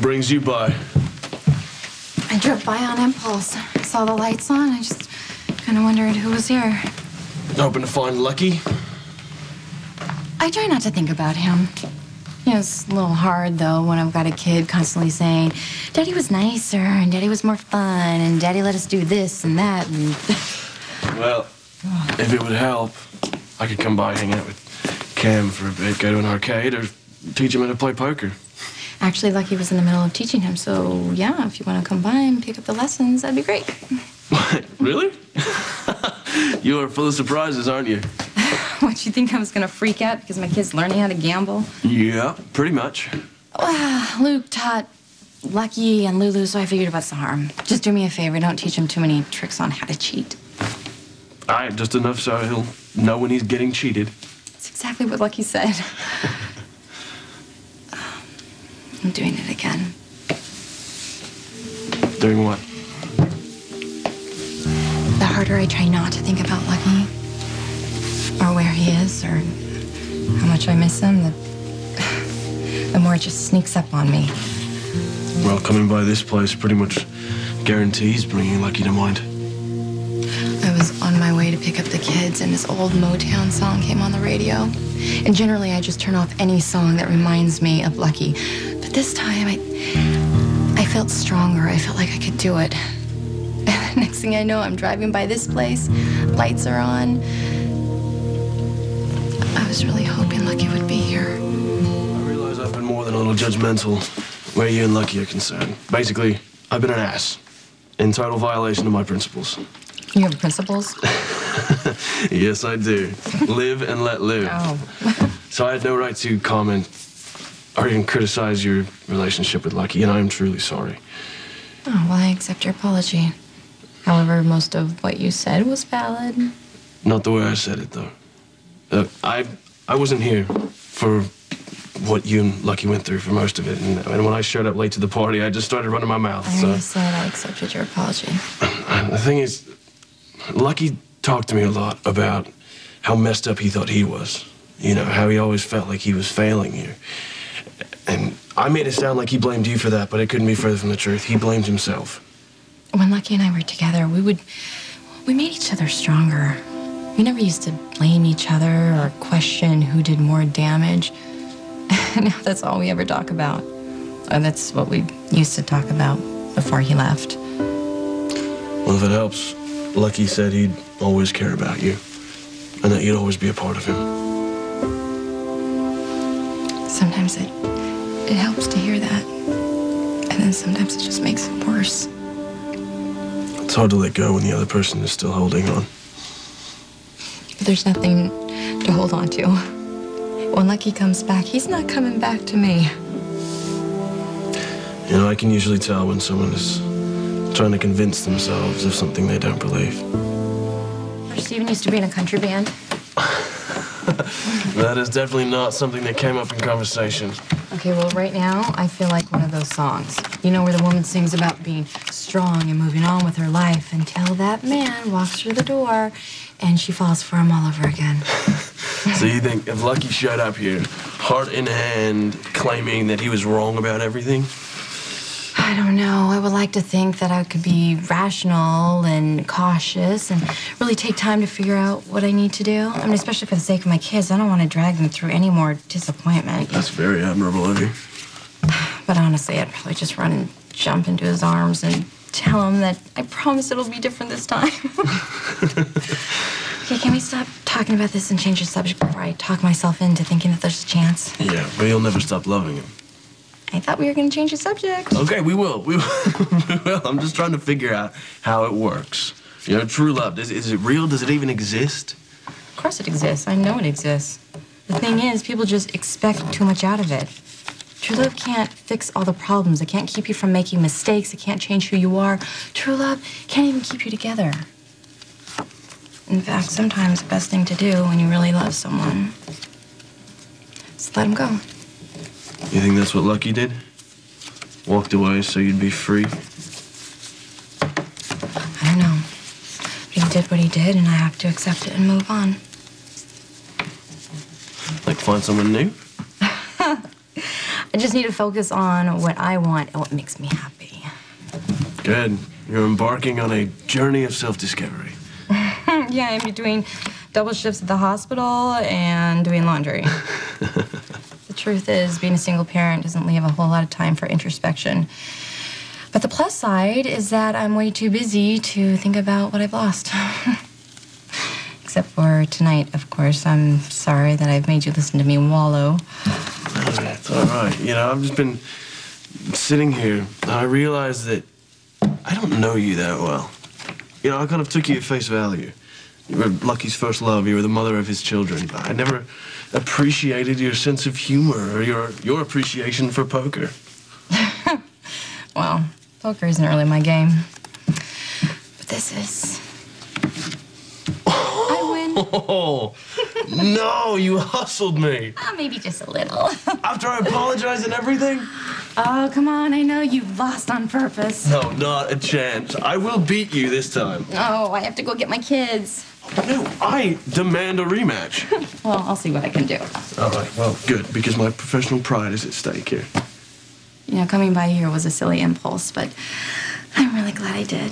brings you by? I drove by on impulse. I saw the lights on. I just kind of wondered who was here. Hoping to find Lucky? I try not to think about him. You know, it's a little hard, though, when I've got a kid constantly saying, Daddy was nicer, and Daddy was more fun, and Daddy let us do this and that, and... Well, if it would help, I could come by, hang out with Cam for a bit, go to an arcade, or teach him how to play poker. Actually, Lucky was in the middle of teaching him, so, yeah, if you want to come by and pick up the lessons, that'd be great. What? Really? You are full of surprises, aren't you? What, you think I was going to freak out because my kid's learning how to gamble? Yeah, pretty much. Luke taught Lucky and Lulu, so I figured what's the harm. Just do me a favor, don't teach him too many tricks on how to cheat. Just enough so he'll know when he's getting cheated. That's exactly what Lucky said. I'm doing it again. Doing what? The harder I try not to think about Lucky, or where he is, or how much I miss him, the more it just sneaks up on me. Well, coming by this place pretty much guarantees bringing Lucky to mind. I was on my way to pick up the kids, and this old Motown song came on the radio. And generally, I just turn off any song that reminds me of Lucky. But this time, I felt stronger. I felt like I could do it. And the next thing I know, I'm driving by this place. Lights are on. I was really hoping Lucky would be here. I realize I've been more than a little judgmental where you and Lucky are concerned. Basically, I've been an ass, in total violation of my principles. You have principles? Yes, I do. Live and let live. Oh. So I had no right to comment or even criticize your relationship with Lucky, and I am truly sorry. Oh, well, I accept your apology. However, most of what you said was valid. Not the way I said it, though. I wasn't here for what you and Lucky went through for most of it, and when I showed up late to the party, I just started running my mouth. I already said I accepted your apology. The thing is, Lucky talked to me a lot about how messed up he thought he was. You know, how he always felt like he was failing you. And I made it sound like he blamed you for that, but it couldn't be further from the truth. He blamed himself. When Lucky and I were together, we made each other stronger. We never used to blame each other or question who did more damage. Now that's all we ever talk about. And that's what we used to talk about before he left. Well, if it helps, Lucky said he'd always care about you, and that you'd always be a part of him. Sometimes it helps to hear that, and then sometimes it just makes it worse. It's hard to let go when the other person is still holding on. But there's nothing to hold on to. When Lucky comes back, he's not coming back to me. You know, I can usually tell when someone is trying to convince themselves of something they don't believe. Steven used to be in a country band. That is definitely not something that came up in conversation. Okay, well, right now, I feel like one of those songs. You know, where the woman sings about being strong and moving on with her life until that man walks through the door and she falls for him all over again. So you think if Lucky showed up here, heart in hand, claiming that he was wrong about everything? I don't know. I would like to think that I could be rational and cautious and really take time to figure out what I need to do. I mean, especially for the sake of my kids, I don't want to drag them through any more disappointment. That's very admirable of you. But honestly, I'd probably just run and jump into his arms and tell him that I promise it'll be different this time. Okay, can we stop talking about this and change the subject before I talk myself into thinking that there's a chance? Yeah, but you'll never stop loving him. I thought we were going to change the subject. Okay, we will. We will. I'm just trying to figure out how it works. You know, true love, is it real? Does it even exist? Of course it exists. I know it exists. The thing is, people just expect too much out of it. True love can't fix all the problems. It can't keep you from making mistakes. It can't change who you are. True love can't even keep you together. In fact, sometimes the best thing to do when you really love someone is let them go. You think that's what Lucky did? Walked away so you'd be free? I don't know. But he did what he did, and I have to accept it and move on. Like find someone new? I I just need to focus on what I want and what makes me happy. Good. You're embarking on a journey of self-discovery. Yeah, I'm doing double shifts at the hospital and doing laundry. The truth is, being a single parent doesn't leave a whole lot of time for introspection. But the plus side is that I'm way too busy to think about what I've lost. Except for tonight, of course. I'm sorry that I've made you listen to me wallow. It's all right. You know, I've just been sitting here, and I realized that I don't know you that well. You know, I kind of took you at face value. You were Lucky's first love. You were the mother of his children. But I never appreciated your sense of humor or your appreciation for poker. Well, poker isn't really my game. But this is. I win. Oh, no, you hustled me. Maybe just a little. After I apologized and everything? Oh, come on. I know you lost on purpose. No, not a chance. I will beat you this time. Oh, I have to go get my kids. No, I demand a rematch. Well, I'll see what I can do. All right, well, good, because my professional pride is at stake here. You know, coming by here was a silly impulse, but I'm really glad I did.